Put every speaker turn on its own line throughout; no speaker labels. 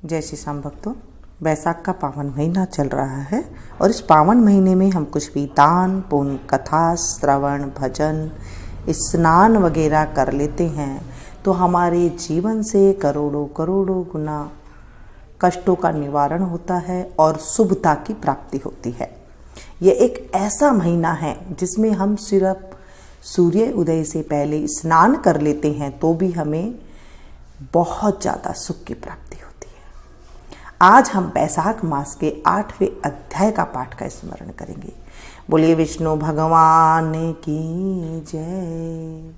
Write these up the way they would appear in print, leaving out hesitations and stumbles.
जय श्री श्याम भक्तों, वैशाख का पावन महीना चल रहा है और इस पावन महीने में हम कुछ भी दान पुण्य, कथा श्रवण, भजन, स्नान वगैरह कर लेते हैं तो हमारे जीवन से करोड़ों करोड़ों गुना कष्टों का निवारण होता है और शुभता की प्राप्ति होती है। ये एक ऐसा महीना है जिसमें हम सिर्फ सूर्य उदय से पहले स्नान कर लेते हैं तो भी हमें बहुत ज़्यादा सुख की प्राप्ति होती है। आज हम वैशाख मास के 8वें अध्याय का पाठ का स्मरण करेंगे। बोलिए विष्णु भगवान की जय।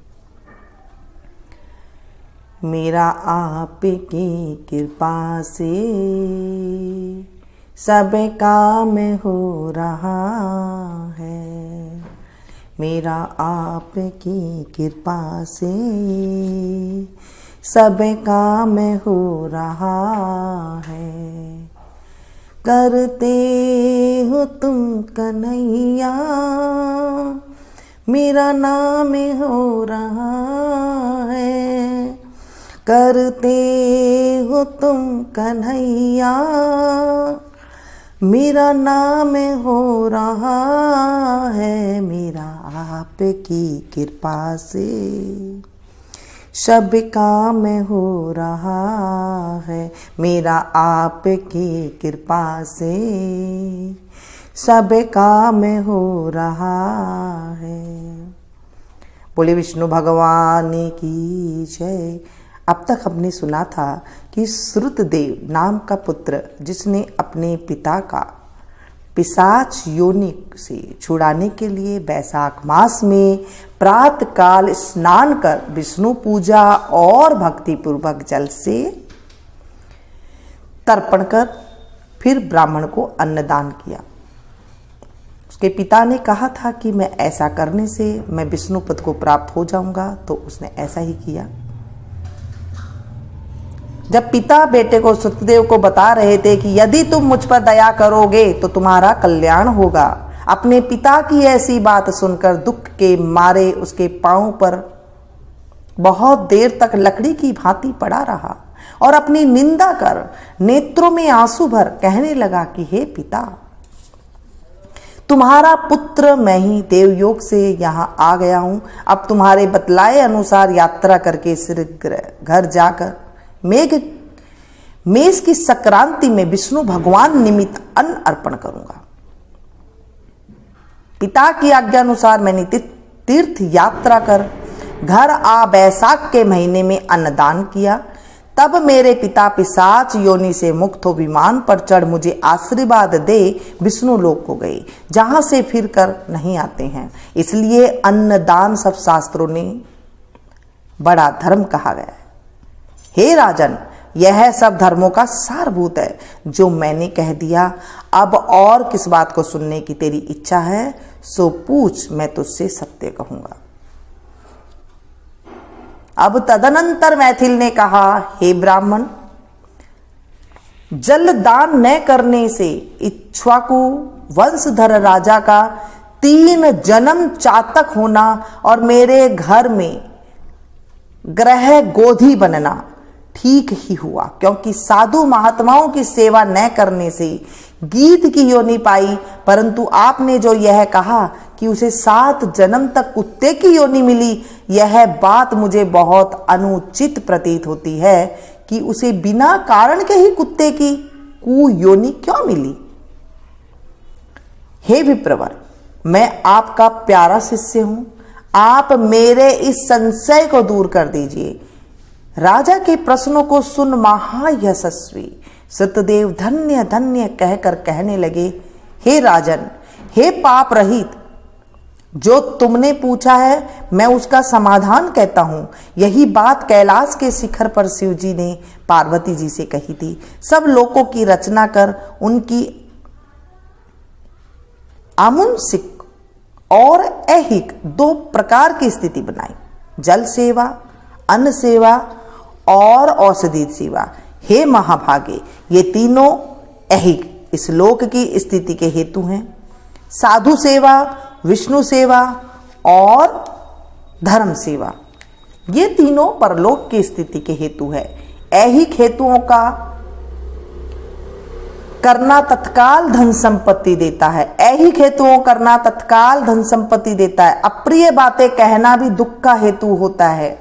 मेरा आपकी कृपा से सब काम हो रहा है। मेरा आपकी कृपा से सब काम हो रहा है। करते हो तुम कन्हैया, मेरा नाम हो रहा है। करते हो तुम कन्हैया, मेरा नाम हो रहा है। मेरा आपकी कृपा से सब काम हो रहा है। मेरा आपकी कृपा से सब काम हो रहा है। बोले विष्णु भगवान की जय। अब तक हमने सुना था कि श्रुतदेव नाम का पुत्र जिसने अपने पिता का पिशाच योनि से छुड़ाने के लिए वैशाख मास में प्रातःकाल स्नान कर विष्णु पूजा और भक्ति पूर्वक जल से तर्पण कर फिर ब्राह्मण को अन्नदान किया। उसके पिता ने कहा था कि मैं ऐसा करने से मैं विष्णु पद को प्राप्त हो जाऊंगा, तो उसने ऐसा ही किया। जब पिता बेटे को श्रुतदेव को बता रहे थे कि यदि तुम मुझ पर दया करोगे तो तुम्हारा कल्याण होगा, अपने पिता की ऐसी बात सुनकर दुख के मारे उसके पांव पर बहुत देर तक लकड़ी की भांति पड़ा रहा और अपनी निंदा कर नेत्रों में आंसू भर कहने लगा कि हे पिता, तुम्हारा पुत्र मैं ही देवयोग से यहाँ आ गया हूं। अब तुम्हारे बतलाए अनुसार यात्रा करके शीघ्र घर जाकर मेष की संक्रांति में विष्णु भगवान निमित्त अन्न अर्पण करूंगा। पिता की आज्ञा अनुसार मैंने तीर्थ यात्रा कर घर आ वैशाख के महीने में अन्नदान किया। तब मेरे पिता पिशाच योनि से मुक्त हो विमान पर चढ़ मुझे आशीर्वाद दे विष्णु लोक को गए, जहां से फिर कर नहीं आते हैं। इसलिए अन्नदान सब शास्त्रों ने बड़ा धर्म कहा गया है। हे राजन, यह सब धर्मों का सारभूत है जो मैंने कह दिया। अब और किस बात को सुनने की तेरी इच्छा है सो पूछ, मैं तुझसे सत्य कहूंगा। अब तदनंतर मैथिल ने कहा, हे ब्राह्मण, जल दान न करने से इक्ष्वाकु वंशधर राजा का 3 जन्म चातक होना और मेरे घर में ग्रह गोधी बनना ठीक ही हुआ, क्योंकि साधु महात्माओं की सेवा न करने से गीध की योनि पाई, परंतु आपने जो यह कहा कि उसे 7 जन्म तक कुत्ते की योनि मिली, यह बात मुझे बहुत अनुचित प्रतीत होती है कि उसे बिना कारण के ही कुत्ते की कु योनि क्यों मिली। हे विप्रवर, मैं आपका प्यारा शिष्य हूं, आप मेरे इस संशय को दूर कर दीजिए। राजा के प्रश्नों को सुन महायशस्वी श्रुतदेव धन्य धन्य कहकर कहने लगे, हे राजन, हे पाप रहित, जो तुमने पूछा है मैं उसका समाधान कहता हूं। यही बात कैलाश के शिखर पर शिव जी ने पार्वती जी से कही थी। सब लोकों की रचना कर उनकी आमुंसिक और ऐहिक 2 प्रकार की स्थिति बनाई, जल सेवा, अन्न सेवा और औषधि सेवा। हे महाभागे, ये तीनों ऐहिक इस लोक की स्थिति के हेतु हैं। साधु सेवा, विष्णु सेवा और धर्म सेवा, ये तीनों परलोक की स्थिति के हेतु है। ऐहिक हेतुओं का करना तत्काल धन संपत्ति देता है। ऐहिक हेतुओं करना तत्काल धन संपत्ति देता है। अप्रिय बातें कहना भी दुख का हेतु होता है।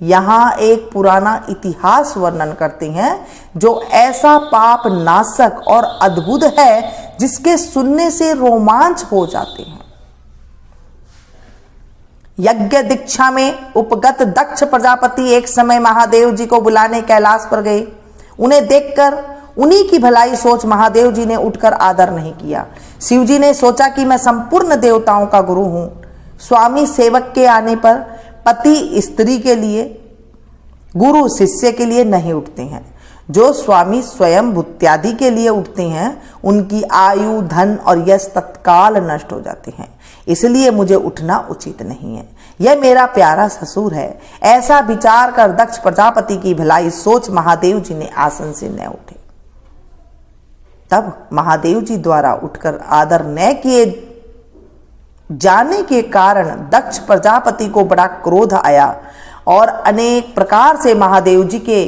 यहां एक पुराना इतिहास वर्णन करते हैं जो ऐसा पाप नाशक और अद्भुत है जिसके सुनने से रोमांच हो जाते हैं। यज्ञ दीक्षा में उपगत दक्ष प्रजापति एक समय महादेव जी को बुलाने कैलाश पर गए। उन्हें देखकर उन्हीं की भलाई सोच महादेव जी ने उठकर आदर नहीं किया। शिव जी ने सोचा कि मैं संपूर्ण देवताओं का गुरु हूं। स्वामी सेवक के आने पर पति स्त्री के लिए, गुरु शिष्य के लिए नहीं उठते हैं। जो स्वामी स्वयं भूत्यादि के लिए उठते हैं उनकी आयु, धन और यश तत्काल नष्ट हो जाते हैं। इसलिए मुझे उठना उचित नहीं है। यह मेरा प्यारा ससुर है। ऐसा विचार कर दक्ष प्रजापति की भलाई सोच महादेव जी ने आसन से न उठे। तब महादेव जी द्वारा उठकर आदर न किए जाने के कारण दक्ष प्रजापति को बड़ा क्रोध आया और अनेक प्रकार से महादेव जी के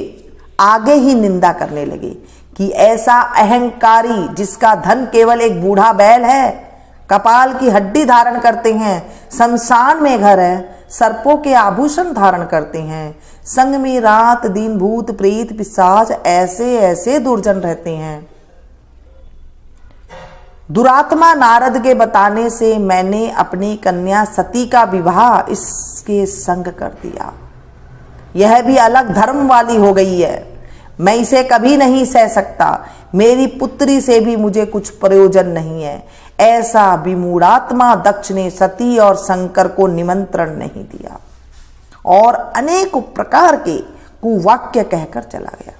आगे ही निंदा करने लगे कि ऐसा अहंकारी जिसका धन केवल एक बूढ़ा बैल है, कपाल की हड्डी धारण करते हैं, शमशान में घर है, सर्पों के आभूषण धारण करते हैं, संग में रात दिन भूत प्रेत पिशाच ऐसे ऐसे दुर्जन रहते हैं। दुरात्मा नारद के बताने से मैंने अपनी कन्या सती का विवाह इसके संग कर दिया। यह भी अलग धर्म वाली हो गई है। मैं इसे कभी नहीं सह सकता। मेरी पुत्री से भी मुझे कुछ प्रयोजन नहीं है। ऐसा विमूढ़ात्मा दक्ष ने सती और शंकर को निमंत्रण नहीं दिया और अनेक प्रकार के कुवाक्य कहकर चला गया।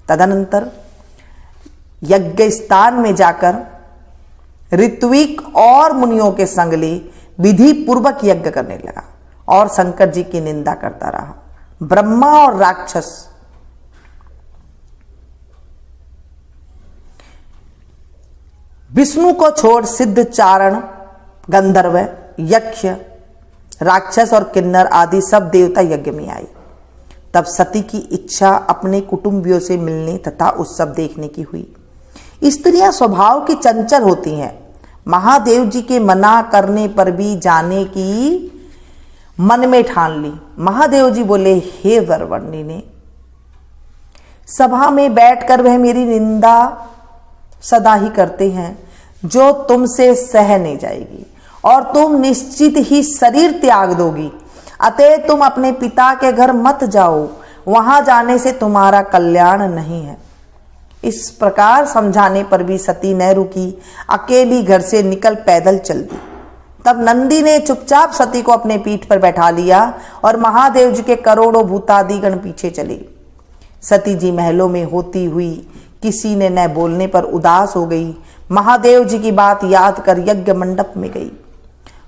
तदनंतर यज्ञ स्थान में जाकर ऋत्विक और मुनियों के संग ले विधि पूर्वक यज्ञ करने लगा और शंकर जी की निंदा करता रहा। ब्रह्मा और राक्षस विष्णु को छोड़ सिद्ध, चारण, गंधर्व, यक्ष, राक्षस और किन्नर आदि सब देवता यज्ञ में आए। तब सती की इच्छा अपने कुटुंबियों से मिलने तथा उत्सव देखने की हुई। स्त्रियां स्वभाव की चंचल होती हैं। महादेव जी के मना करने पर भी जाने की मन में ठान ली। महादेव जी बोले, हे वरवर्णी ने, सभा में बैठकर वह मेरी निंदा सदा ही करते हैं जो तुमसे सह नहीं जाएगी और तुम निश्चित ही शरीर त्याग दोगी। अतः तुम अपने पिता के घर मत जाओ, वहां जाने से तुम्हारा कल्याण नहीं है। इस प्रकार समझाने पर भी सती न रुकी, अकेली घर से निकल पैदल चल दी। तब नंदी ने चुपचाप सती को अपने पीठ पर बैठा लिया और महादेव जी के करोड़ों भूतादिगण पीछे चले। सती जी महलों में होती हुई किसी ने न बोलने पर उदास हो गई। महादेव जी की बात याद कर यज्ञ मंडप में गई।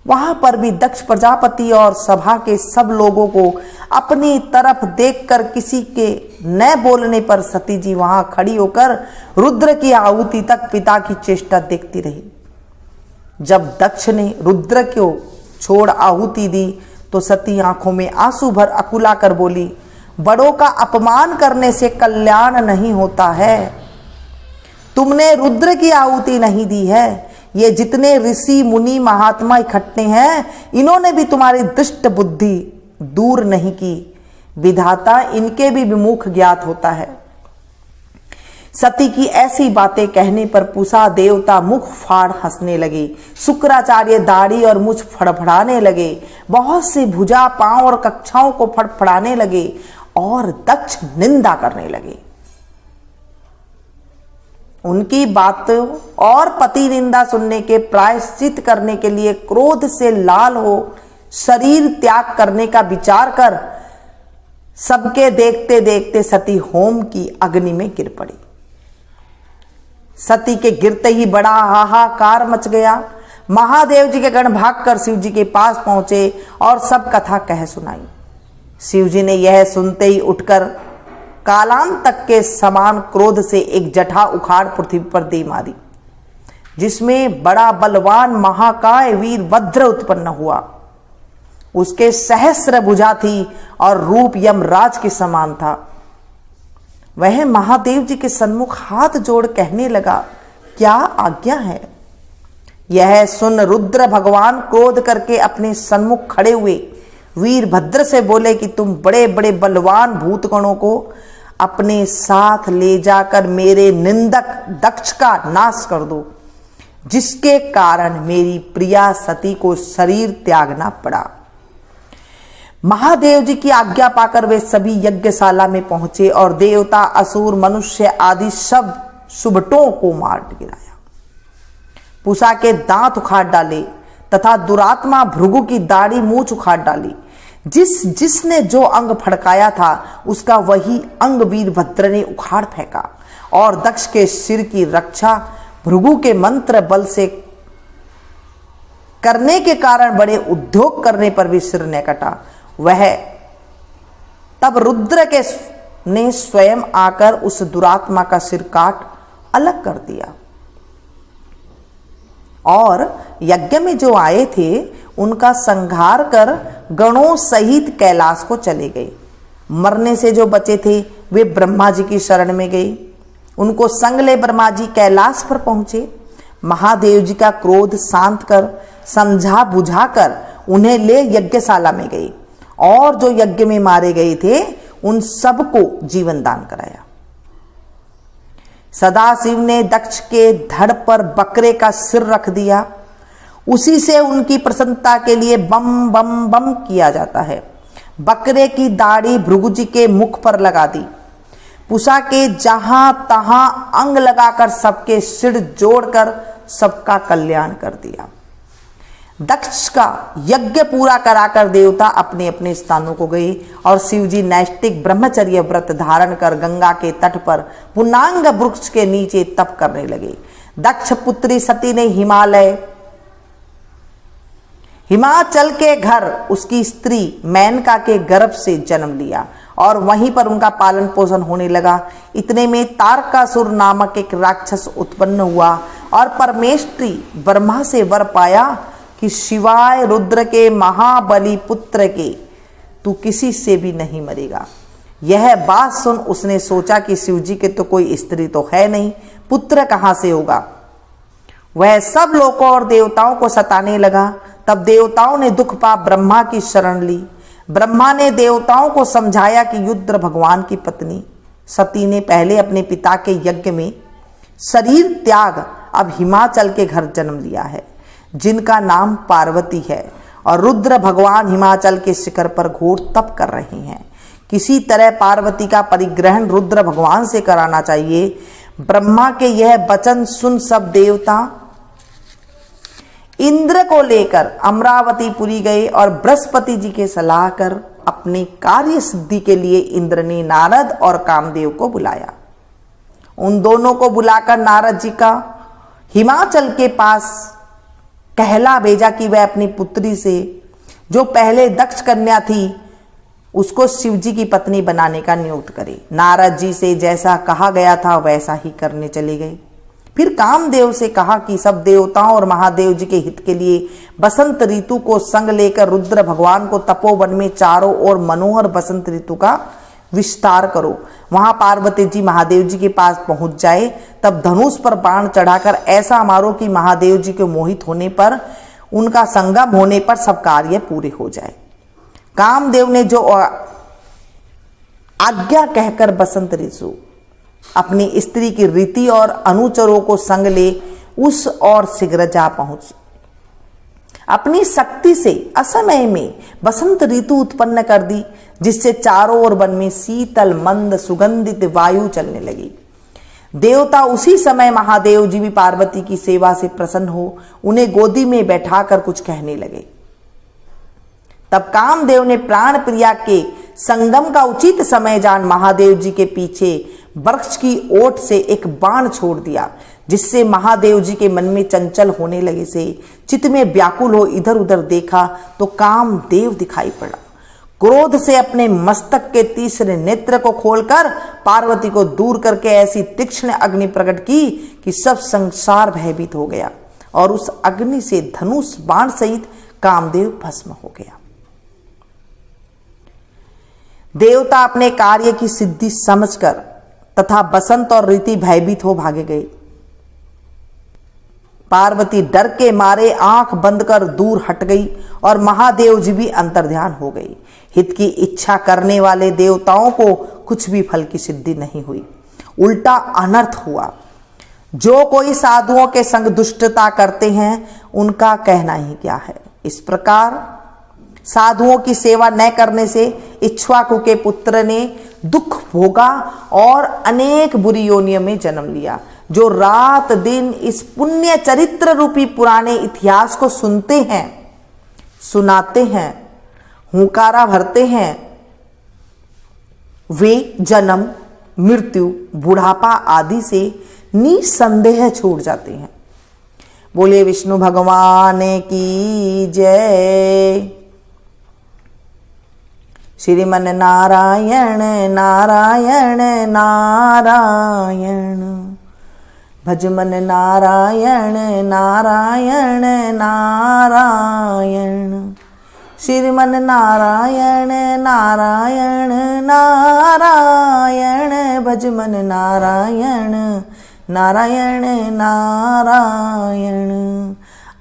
वहां पर भी दक्ष प्रजापति और सभा के सब लोगों को अपनी तरफ देखकर किसी के न बोलने पर सती जी वहां खड़ी होकर रुद्र की आहुति तक पिता की चेष्टा देखती रही। जब दक्ष ने रुद्र को छोड़ आहुति दी तो सती आंखों में आंसू भर अकुला कर बोली, बड़ों का अपमान करने से कल्याण नहीं होता है। तुमने रुद्र की आहुति नहीं दी है। ये जितने ऋषि मुनि महात्मा इकट्ठे हैं, इन्होंने भी तुम्हारी दुष्ट बुद्धि दूर नहीं की। विधाता इनके भी विमुख ज्ञात होता है। सती की ऐसी बातें कहने पर पूषा देवता मुख फाड़ हंसने लगे। शुक्राचार्य दाढ़ी और मुछ फड़फड़ाने लगे। बहुत से भुजा, पांव और कक्षाओं को फड़फड़ाने लगे और दक्ष निंदा करने लगे। उनकी बातों और पति निंदा सुनने के प्रायश्चित करने के लिए क्रोध से लाल हो शरीर त्याग करने का विचार कर सबके देखते देखते सती होम की अग्नि में गिर पड़ी। सती के गिरते ही बड़ा हाहाकार मच गया। महादेव जी के गण भागकर शिव जी के पास पहुंचे और सब कथा कह सुनाई। शिव जी ने यह सुनते ही उठकर कालांत तक के समान क्रोध से एक जटा उखाड़ पृथ्वी पर दे मारी, जिसमें बड़ा बलवान महाकाय वीर वज्र उत्पन्न हुआ। उसके सहस्र भुजा थी और रूप यमराज के समान था। वह महादेव जी के सन्मुख हाथ जोड़ कहने लगा, क्या आज्ञा है। यह सुन रुद्र भगवान क्रोध करके अपने सन्मुख खड़े हुए वीरभद्र से बोले कि तुम बड़े बड़े बलवान भूतगणों को अपने साथ ले जाकर मेरे निंदक दक्ष का नाश कर दो, जिसके कारण मेरी प्रिया सती को शरीर त्यागना पड़ा। महादेव जी की आज्ञा पाकर वे सभी यज्ञशाला में पहुंचे और देवता, असुर, मनुष्य आदि सब सुबटों को मार गिराया। पूषा के दांत उखाड़ डाले तथा दुरात्मा भृगु की दाढ़ी मूछ उखाड़ डाली। जिसने जो अंग फड़काया था उसका वही अंग वीरभद्र ने उखाड़ फेंका और दक्ष के सिर की रक्षा भृगु के मंत्र बल से करने के कारण बड़े उद्योग करने पर भी सिर न कटा। वह तब रुद्र के ने स्वयं आकर उस दुरात्मा का सिर काट अलग कर दिया और यज्ञ में जो आए थे उनका संहार कर गणों सहित कैलाश को चले गए। मरने से जो बचे थे वे ब्रह्मा जी की शरण में गए। उनको संग ले ब्रह्मा जी कैलाश पर पहुंचे। महादेव जी का क्रोध शांत कर समझा बुझाकर उन्हें ले यज्ञशाला में गए और जो यज्ञ में मारे गए थे उन सबको जीवन दान कराया। सदाशिव ने दक्ष के धड़ पर बकरे का सिर रख दिया। उसी से उनकी प्रसन्नता के लिए बम बम बम किया जाता है। बकरे की दाढ़ी भृगु जी के मुख पर लगा दी। पूषा के जहां तहां अंग लगाकर सबके सिर जोड़कर सबका कल्याण कर दिया। दक्ष का यज्ञ पूरा कराकर देवता अपने अपने स्थानों को गए और शिवजी नैष्टिक ब्रह्मचर्य व्रत धारण कर गंगा के तट पर पुनांग वृक्ष के नीचे तप करने लगे। दक्ष पुत्री सती ने हिमाचल के घर उसकी स्त्री मेनका के गर्भ से जन्म लिया और वहीं पर उनका पालन पोषण होने लगा। इतने में तारकासुर नामक एक राक्षस उत्पन्न हुआ और परमेष्ठी ब्रह्मा से वर पाया कि शिवाय रुद्र के महाबली पुत्र के तू किसी से भी नहीं मरेगा। यह बात सुन उसने सोचा कि शिवजी के तो कोई स्त्री तो है नहीं, पुत्र कहां से होगा। वह सब लोगों और देवताओं को सताने लगा। तब देवताओं ने दुख पा ब्रह्मा की शरण ली। ब्रह्मा ने देवताओं को समझाया कि रुद्र भगवान की पत्नी सती ने पहले अपने पिता के यज्ञ में शरीर त्याग अब हिमाचल के घर जन्म लिया है, जिनका नाम पार्वती है, और रुद्र भगवान हिमाचल के शिखर पर घोर तप कर रहे हैं। किसी तरह पार्वती का परिग्रहण रुद्र भगवान से कराना चाहिए। ब्रह्मा के यह वचन सुन सब देवता इंद्र को लेकर अमरावतीपुरी गए और बृहस्पति जी के सलाह कर अपनी कार्य सिद्धि के लिए इंद्र ने नारद और कामदेव को बुलाया। उन दोनों को बुलाकर नारद जी का हिमाचल के पास कहला भेजा कि वह अपनी पुत्री से जो पहले दक्ष कन्या थी उसको शिवजी की पत्नी बनाने का नियुक्त करे। नारद जी से जैसा कहा गया था वैसा ही करने चले गए। फिर कामदेव से कहा कि सब देवताओं और महादेव जी के हित के लिए बसंत ऋतु को संग लेकर रुद्र भगवान को तपोवन में चारों ओर मनोहर बसंत ऋतु का विस्तार करो। वहां पार्वती जी महादेव जी के पास पहुंच जाए तब धनुष पर बाण चढ़ाकर ऐसा मारो कि महादेव जी के मोहित होने पर उनका संगम होने पर सब कार्य पूरे हो जाए। कामदेव ने जो आज्ञा कहकर बसंत ऋतु अपनी स्त्री की रीति और अनुचरों को संग ले उस और शीघ्र जा पहुंची। अपनी शक्ति से असमय में बसंत ऋतु उत्पन्न कर दी, जिससे चारों ओर वन में शीतल मंद सुगंधित वायु चलने लगी। देवता उसी समय महादेव जी भी पार्वती की सेवा से प्रसन्न हो उन्हें गोदी में बैठाकर कुछ कहने लगे। तब कामदेव ने प्राण प्रिया के संगम का उचित समय जान महादेव जी के पीछे वृक्ष की ओट से एक बाण छोड़ दिया, जिससे महादेव जी के मन में चंचल होने लगे से चित्त में व्याकुल हो इधर उधर देखा तो कामदेव दिखाई पड़ा। क्रोध से अपने मस्तक के तीसरे नेत्र को खोलकर पार्वती को दूर करके ऐसी तीक्ष्ण अग्नि प्रकट की कि सब संसार भयभीत हो गया और उस अग्नि से धनुष बाण सहित कामदेव भस्म हो गया। देवता अपने कार्य की सिद्धि समझकर तथा बसंत और ऋतु भयभीत हो भागे गए। पार्वती डर के मारे आंख बंद कर दूर हट गई और महादेव जी भी अंतर्ध्यान हो गई। हित की इच्छा करने वाले देवताओं को कुछ भी फल की सिद्धि नहीं हुई, उल्टा अनर्थ हुआ। जो कोई साधुओं के संग दुष्टता करते हैं उनका कहना ही क्या है। इस प्रकार साधुओं की सेवा न करने से इक्ष्वाकु के पुत्र ने दुख भोगा और अनेक बुरी योनियों में जन्म लिया। जो रात दिन इस पुण्य चरित्र रूपी पुराने इतिहास को सुनते हैं, सुनाते हैं, हुंकारा भरते हैं, वे जन्म, मृत्यु, बुढ़ापा आदि से निसंदेह छूट जाते हैं। बोले विष्णु भगवान की जय। श्रीमन नारायण नारायण नारायण, भजमन नारायण नारायण नारायण, श्रीमन नारायण नारायण नारायण, भजमन नारायण नारायण नारायण।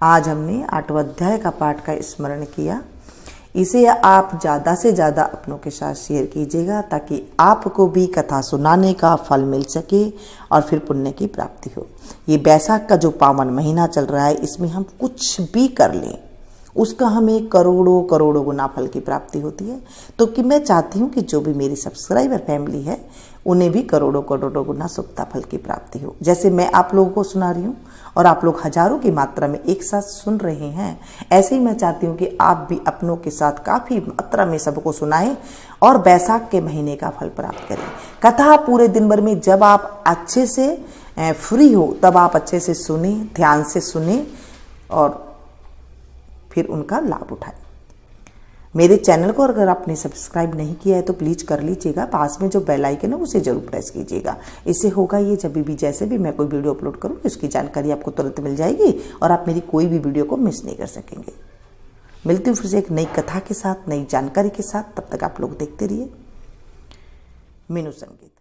आज हमने 8वां अध्याय का पाठ का स्मरण किया। इसे आप ज़्यादा से ज़्यादा अपनों के साथ शेयर कीजिएगा ताकि आपको भी कथा सुनाने का फल मिल सके और फिर पुण्य की प्राप्ति हो। ये बैसाख का जो पावन महीना चल रहा है, इसमें हम कुछ भी कर लें उसका हमें करोड़ों करोड़ों गुना फल की प्राप्ति होती है। तो कि मैं चाहती हूँ कि जो भी मेरी सब्सक्राइबर फैमिली है उन्हें भी करोड़ों करोड़ों गुना सुखता फल की प्राप्ति हो। जैसे मैं आप लोगों को सुना रही हूँ और आप लोग हजारों की मात्रा में एक साथ सुन रहे हैं, ऐसे ही मैं चाहती हूँ कि आप भी अपनों के साथ काफ़ी मात्रा में सबको सुनाएं और बैसाख के महीने का फल प्राप्त करें। कथा पूरे दिन भर में जब आप अच्छे से फ्री हो तब आप अच्छे से सुने, ध्यान से सुने और फिर उनका लाभ उठाएं। मेरे चैनल को अगर आपने सब्सक्राइब नहीं किया है तो प्लीज़ कर लीजिएगा। पास में जो बेल आइकन है उसे जरूर प्रेस कीजिएगा। इससे होगा ये जब भी जैसे भी मैं कोई वीडियो अपलोड करूँगी उसकी जानकारी आपको तुरंत मिल जाएगी और आप मेरी कोई भी वीडियो को मिस नहीं कर सकेंगे। मिलती हूँ फिर से एक नई कथा के साथ, नई जानकारी के साथ। तब तक आप लोग देखते रहिए मीनू संगीत।